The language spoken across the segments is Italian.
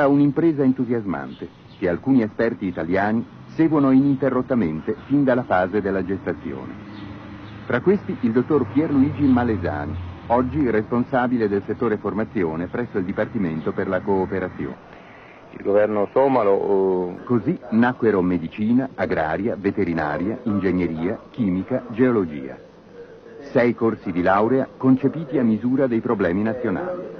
Un'impresa entusiasmante che alcuni esperti italiani seguono ininterrottamente fin dalla fase della gestazione. Tra questi il dottor Pierluigi Malesani, oggi responsabile del settore formazione presso il Dipartimento per la Cooperazione. Il governo somalo... Così nacquero medicina, agraria, veterinaria, ingegneria, chimica, geologia. 6 corsi di laurea concepiti a misura dei problemi nazionali.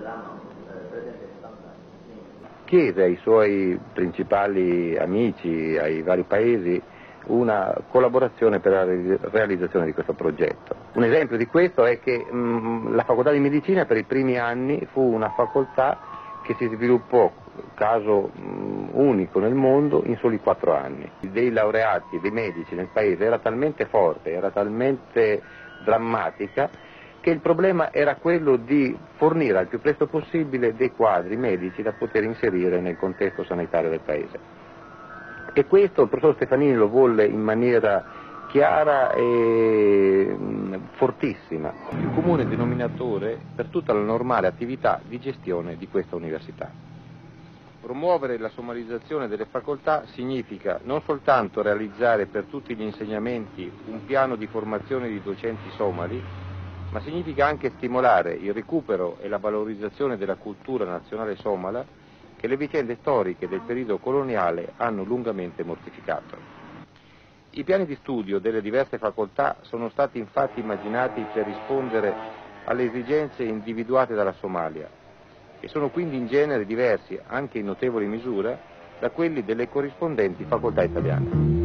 Chiese ai suoi principali amici, ai vari paesi, una collaborazione per la realizzazione di questo progetto. Un esempio di questo è che la facoltà di medicina per i primi anni fu una facoltà che si sviluppò, caso unico nel mondo, in soli 4 anni. Dei laureati, dei medici nel paese era talmente forte, era talmente drammatica, che il problema era quello di fornire al più presto possibile dei quadri medici da poter inserire nel contesto sanitario del paese. E questo il professor Stefanini lo volle in maniera chiara e fortissima. Il comune denominatore per tutta la normale attività di gestione di questa università. Promuovere la somalizzazione delle facoltà significa non soltanto realizzare per tutti gli insegnamenti un piano di formazione di docenti somali, ma significa anche stimolare il recupero e la valorizzazione della cultura nazionale somala che le vicende storiche del periodo coloniale hanno lungamente mortificato. I piani di studio delle diverse facoltà sono stati infatti immaginati per rispondere alle esigenze individuate dalla Somalia e sono quindi in genere diversi, anche in notevole misura, da quelli delle corrispondenti facoltà italiane.